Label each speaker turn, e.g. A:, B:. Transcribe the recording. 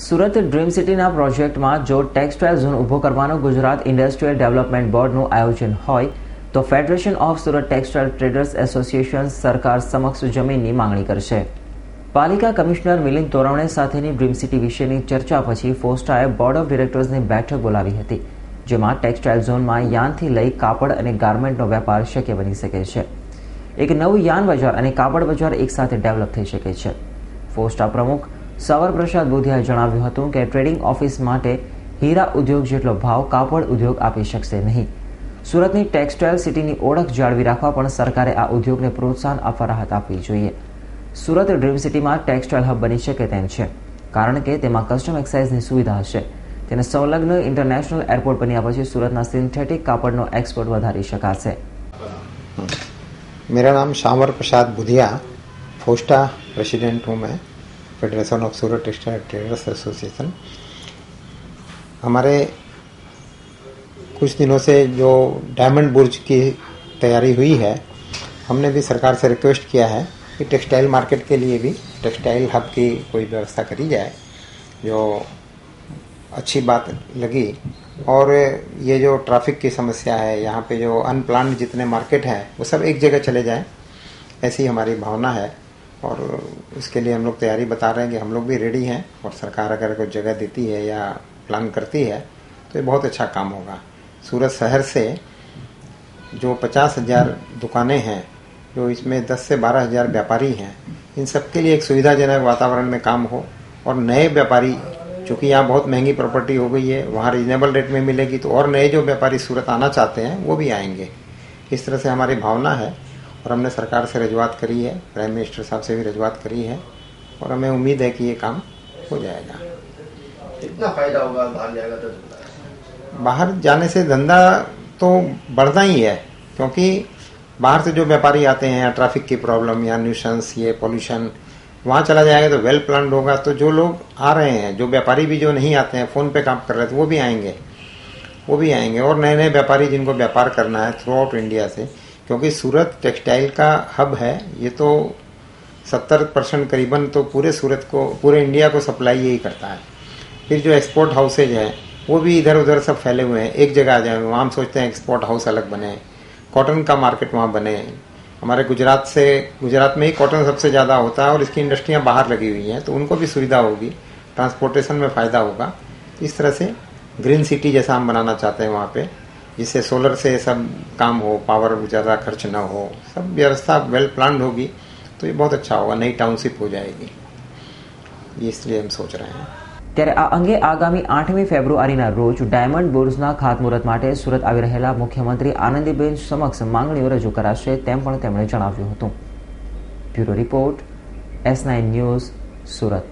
A: Surat dream સિટીના પ્રોજેક્ટમાં જો ટેક્સટાઇલ ઝોન ઊભો કરવાનું ગુજરાત ઇન્ડસ્ટ્રીયલ ડેવલપમેન્ટ બોર્ડનું આયોજન હોય તો federation of Surat textile traders association સરકાર સમક્ષ જમીનની માંગણી કરશે. પાલિકા કમિશનર મિલિંદ તોરવણે સાથેની ડ્રીમ સિટી વિશેની ચર્ચા પછી ફોસ્ટાએ બોર્ડ ઓફ ડિરેક્ટર્સની બેઠક બોલાવી હતી, જેમાં ટેક્સટાઇલ ઝોનમાં યાનથી લઈ કાપડ અને ગાર્મેન્ટનો વેપાર શક્ય બની શકે છે. એક નવું યાન બજાર અને કાપડ બજાર એકસાથે ડેવલપ થઈ શકે છે. ફોસ્ટા પ્રમુખ સવર પ્રસાદ બુધિયાએ જણાવ્યું હતું કે ટ્રેડિંગ ઓફિસ માટે હીરા ઉદ્યોગ જેટલો ભાવ કાપડ ઉદ્યોગ આપી શકશે નહીં. સુરતની ટેક્સટાઇલ સિટીની ઓળખ જાળવી રાખવા પણ સરકારે આ ઉદ્યોગને પ્રોત્સાહન આપવા રાહત આપવી જોઈએ. સુરત ડ્રીમ સિટીમાં ટેક્સટાઇલ હબ બની શકે તેમ છે, કારણ કે તેમાં કસ્ટમ એક્સાઇઝની સુવિધા હશે. તેને સંલગ્ન ઇન્ટરનેશનલ એરપોર્ટ બન્યા પછી સુરતના સિન્થેટિક કાપડનો એક્સપોર્ટ વધારી શકાશે.
B: मेरा नाम सावर प्रसाद बुधिया, फोस्टा प्रेसिडेंट हूँ मैं, federation of Surat textile traders association. हमारे कुछ दिनों से जो डायमंड बुर्ज की तैयारी हुई है, हमने भी सरकार से रिक्वेस्ट किया है कि टेक्सटाइल मार्केट के लिए भी टेक्सटाइल हब की कोई व्यवस्था करी जाए. जो अच्छी बात लगी. और ये जो ट्रैफिक की समस्या है, यहाँ पे जो अनप्लान्ड जितने मार्केट हैं वो सब एक जगह चले जाएं, ऐसी हमारी भावना है. और इसके लिए हम लोग तैयारी बता रहे हैं कि हम लोग भी रेडी हैं, और सरकार अगर कोई जगह देती है या प्लान करती है तो ये बहुत अच्छा काम होगा. सूरत शहर से जो 50,000 दुकानें हैं, जो इसमें 10 से 12,000 व्यापारी हैं, इन सबके लिए एक सुविधाजनक वातावरण में काम हो. और नए व्यापारी, चूँकि यहाँ बहुत महंगी प्रॉपर्टी हो गई है, वहाँ रीजनेबल रेट में मिलेगी, तो और नए जो व्यापारी सूरत आना चाहते हैं वो भी आएंगे. इस तरह से हमारी भावना है. और हमने सरकार से रजूआत करी है, प्राइम मिनिस्टर साहब से भी रजूआत करी है, और हमें उम्मीद है कि ये काम हो जाएगा.
C: कितना फायदा होगा बाहर जाएगा तो?
B: बाहर जाने से धंधा तो बढ़ना ही है, क्योंकि बाहर से जो व्यापारी आते हैं, ट्रैफिक की प्रॉब्लम या न्यूसेंस, ये पोल्यूशन, वहाँ चला जाएगा तो वेल प्लान्ड होगा. तो जो लोग आ रहे हैं, जो व्यापारी भी जो नहीं आते हैं, फ़ोन पे काम कर रहे थे, वो भी आएंगे. और नए नए व्यापारी जिनको व्यापार करना है थ्रू आउट इंडिया से, क्योंकि सूरत टेक्सटाइल का हब है. ये तो 70% करीबन तो पूरे सूरत को, पूरे इंडिया को सप्लाई यही करता है. फिर जो एक्सपोर्ट हाउसेज हैं वो भी इधर उधर सब फैले हुए हैं, एक जगह आ जाए. वहाँ हम सोचते हैं एक्सपोर्ट हाउस अलग बने, कॉटन का मार्केट वहाँ बने. हमारे गुजरात में ही कॉटन सबसे ज़्यादा होता है, और इसकी इंडस्ट्रियाँ बाहर लगी हुई हैं, तो उनको भी सुविधा होगी, ट्रांसपोर्टेशन में फ़ायदा होगा. इस तरह से ग्रीन सिटी जैसा हम बनाना चाहते हैं वहाँ पे, जिससे सोलर से सब काम हो, पावर ज़्यादा खर्च ना हो, सब व्यवस्था वेल प्लान्ड होगी, तो ये बहुत अच्छा होगा. नई टाउनशिप हो जाएगी, ये इसलिए हम सोच रहे हैं.
A: ત્યારે આ અંગે આગામી 8મી ફેબ્રુઆરીના રોજ ડાયમંડ બુર્સના ખાતમુહૂર્ત માટે સુરત આવી રહેલા મુખ્યમંત્રી આનંદીબેન સમક્ષ માંગણીઓ રજૂ કરાશે તેમ પણ તેમણે જણાવ્યું હતું. Bureau report, S9 news, Surat.